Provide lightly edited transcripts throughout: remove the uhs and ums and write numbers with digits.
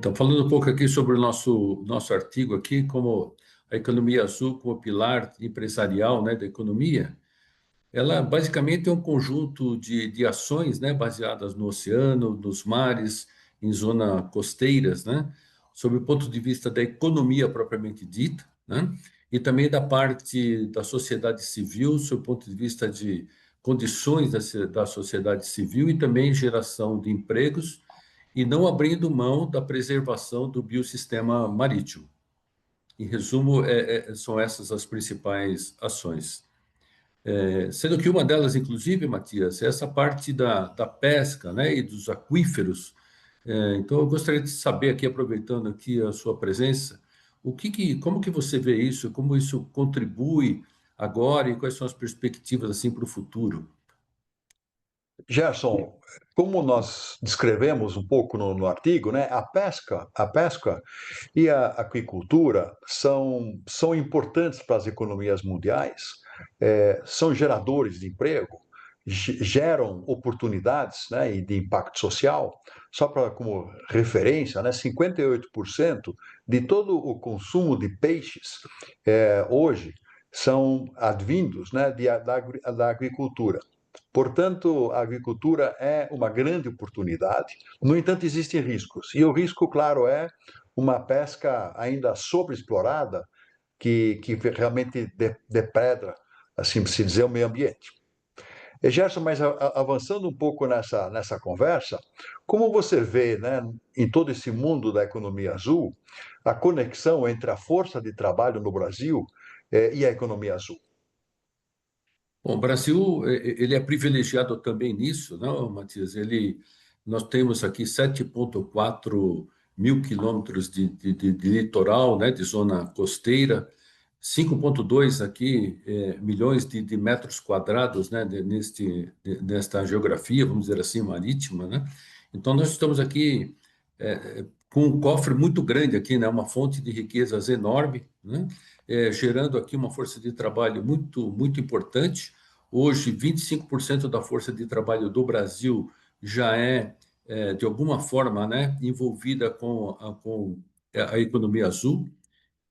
Então, falando um pouco aqui sobre o nosso artigo aqui, como a economia azul como pilar empresarial, né, da economia, ela basicamente é um conjunto de ações, né, baseadas no oceano, nos mares, em zonas costeiras, né, sob o ponto de vista da economia propriamente dita, né, e também da parte da sociedade civil, sob o ponto de vista de condições da sociedade civil e também geração de empregos, e não abrindo mão da preservação do biossistema marítimo. Em resumo, são essas as principais ações. Sendo que uma delas, inclusive, Matias, é essa parte da pesca, né, e dos aquíferos. Então, eu gostaria de saber aqui, aproveitando aqui a sua presença, como que você vê isso, como isso contribui agora e quais são as perspectivas assim para o futuro? Gerson, como nós descrevemos um pouco no artigo, né, a pesca e a aquicultura são importantes para as economias mundiais, são geradores de emprego, geram oportunidades, né, e de impacto social. Só para como referência, né, 58% de todo o consumo de peixes hoje são advindos, né, da agricultura. Portanto, a agricultura é uma grande oportunidade. No entanto, existem riscos. E o risco, claro, é uma pesca ainda sobreexplorada que realmente depredra, assim se dizer, o meio ambiente. E Gerson, mas avançando um pouco nessa conversa, como você vê, né, em todo esse mundo da economia azul, a conexão entre a força de trabalho no Brasil e a economia azul? Bom, o Brasil, ele é privilegiado também nisso, não, Matias? Nós temos aqui 7,4 mil quilômetros de litoral, né, de zona costeira, 5,2 aqui milhões de metros quadrados, né, nesta geografia, vamos dizer assim, marítima, né? Então, nós estamos aqui com um cofre muito grande aqui, né, uma fonte de riquezas enorme, né? Gerando aqui uma força de trabalho muito importante. Hoje, 25% da força de trabalho do Brasil já de alguma forma, né, envolvida com a economia azul.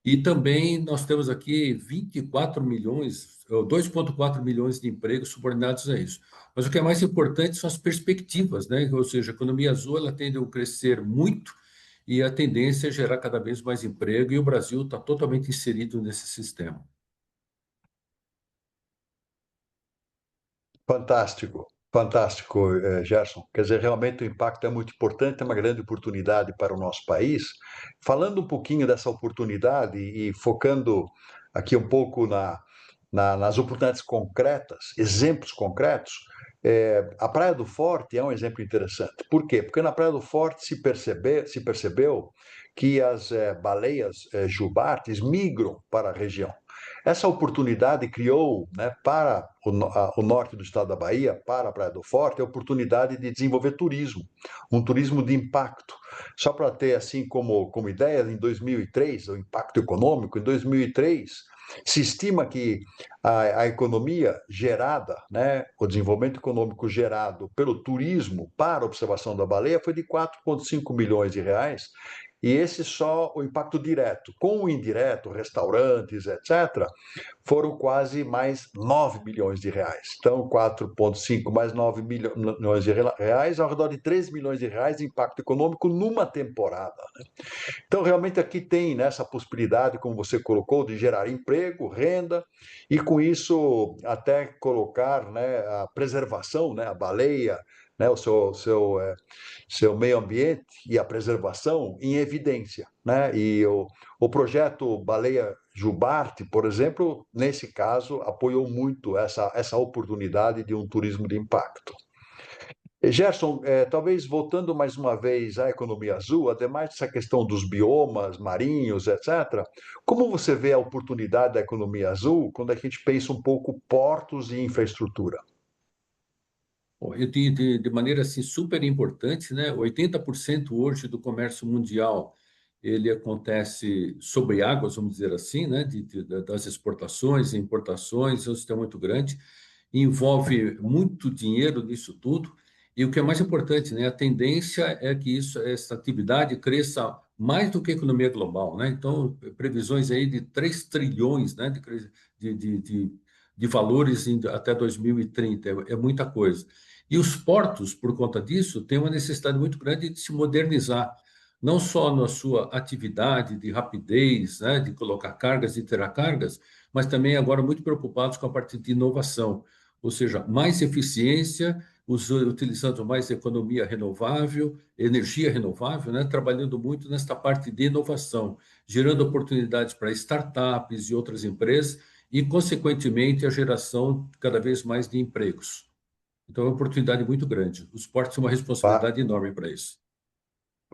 E também nós temos aqui 24 milhões, ou 2,4 milhões de empregos subordinados a isso. Mas o que é mais importante são as perspectivas, né? Ou seja, a economia azul ela tende a crescer muito e a tendência é gerar cada vez mais emprego, e o Brasil está totalmente inserido nesse sistema. Fantástico, fantástico, Gerson. Quer dizer, realmente o impacto é muito importante, é uma grande oportunidade para o nosso país. Falando um pouquinho dessa oportunidade e focando aqui um pouco nas oportunidades concretas, exemplos concretos, a Praia do Forte é um exemplo interessante. Por quê? Porque na Praia do Forte se percebeu que as baleias jubartes migram para a região. Essa oportunidade criou, né, para o norte do estado da Bahia, para a Praia do Forte, a oportunidade de desenvolver turismo, um turismo de impacto. Só para ter assim como ideia, em 2003, o impacto econômico, em 2003, se estima que a economia gerada, né, o desenvolvimento econômico gerado pelo turismo para a observação da baleia foi de 4,5 milhões de reais, e esse só o impacto direto. Com o indireto, restaurantes, etc., foram quase mais 9 milhões de reais. Então, 4,5 mais 9 milhões de reais, ao redor de 3 milhões de reais de impacto econômico numa temporada, né? Então, realmente aqui tem, né, essa possibilidade, como você colocou, de gerar emprego, renda, e com isso até colocar, né, a preservação, né, a baleia, né, seu meio ambiente e a preservação em evidência, né? E o projeto Baleia Jubarte, por exemplo, nesse caso, apoiou muito essa oportunidade de um turismo de impacto. Gerson, talvez voltando mais uma vez à economia azul, ademais dessa questão dos biomas marinhos, etc., como você vê a oportunidade da economia azul quando a gente pensa um pouco portos e infraestrutura? Bom, de maneira assim super importante, né? 80% hoje do comércio mundial ele acontece sobre águas, vamos dizer assim, né? Das exportações e importações, é um sistema muito grande, envolve muito dinheiro nisso tudo. E o que é mais importante, né? A tendência é que essa atividade cresça mais do que a economia global, né? Então, previsões aí de 3 trilhões, né, de, de, de, de valores até 2030, é muita coisa. E os portos, por conta disso, têm uma necessidade muito grande de se modernizar, não só na sua atividade de rapidez, né, de colocar cargas e tirar cargas, mas também agora muito preocupados com a parte de inovação, ou seja, mais eficiência, utilizando mais economia renovável, energia renovável, né, trabalhando muito nesta parte de inovação, gerando oportunidades para startups e outras empresas e, consequentemente, a geração cada vez mais de empregos. Então, é uma oportunidade muito grande. Os portos têm uma Fa- responsabilidade enorme para isso.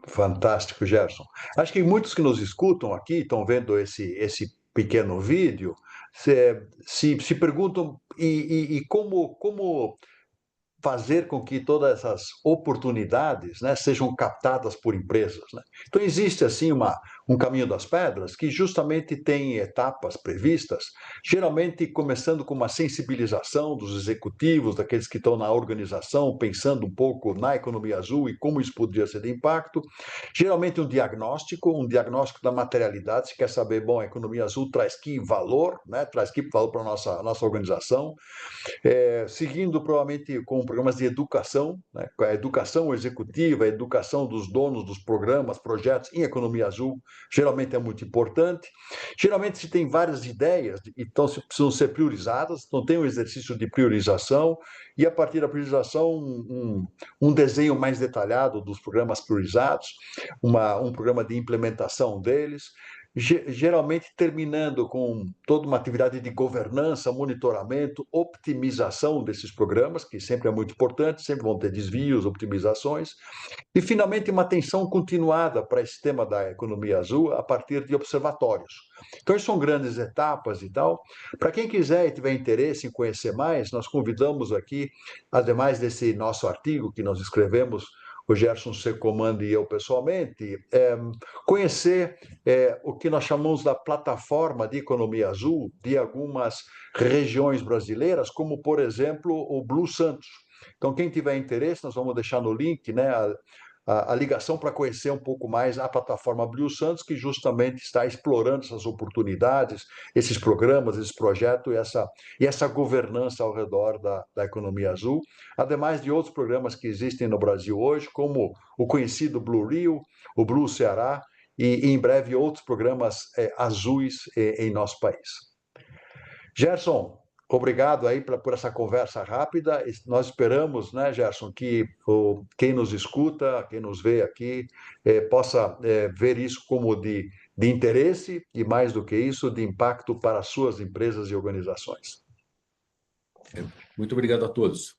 Fantástico, Gerson. Acho que muitos que nos escutam aqui, estão vendo esse pequeno vídeo, se perguntam e como fazer com que todas essas oportunidades, né, sejam captadas por empresas, né? Então existe assim um caminho das pedras que justamente tem etapas previstas, geralmente começando com uma sensibilização dos executivos, daqueles que estão na organização, pensando um pouco na economia azul e como isso poderia ser de impacto. Geralmente um diagnóstico da materialidade, se quer saber, bom, a economia azul traz que valor, né, traz que valor para a nossa organização, seguindo provavelmente com programas de educação, né, a educação executiva, a educação dos donos dos programas, projetos em economia azul, geralmente é muito importante. Geralmente se tem várias ideias, então precisam ser priorizadas, então tem um exercício de priorização, e a partir da priorização, um desenho mais detalhado dos programas priorizados, um programa de implementação deles, geralmente terminando com toda uma atividade de governança, monitoramento, optimização desses programas, que sempre é muito importante, sempre vão ter desvios, optimizações, e finalmente uma atenção continuada para esse tema da economia azul a partir de observatórios. Então, isso são grandes etapas e tal. Para quem quiser e tiver interesse em conhecer mais, nós convidamos aqui, ademais desse nosso artigo que nós escrevemos, o Gerson Secomando e eu pessoalmente, conhecer o que nós chamamos da plataforma de economia azul de algumas regiões brasileiras, como, por exemplo, o Blue Santos. Então, quem tiver interesse, nós vamos deixar no link, né, a ligação para conhecer um pouco mais a plataforma Blue Santos, que justamente está explorando essas oportunidades, esses programas, esses projetos e essa governança ao redor da economia azul, ademais de outros programas que existem no Brasil hoje, como o conhecido Blue Rio, o Blue Ceará, e em breve outros programas azuis em nosso país. Gerson, obrigado aí por essa conversa rápida. Nós esperamos, né, Gerson, que quem nos escuta, quem nos vê aqui, possa ver isso como de interesse e, mais do que isso, de impacto para as suas empresas e organizações. Muito obrigado a todos.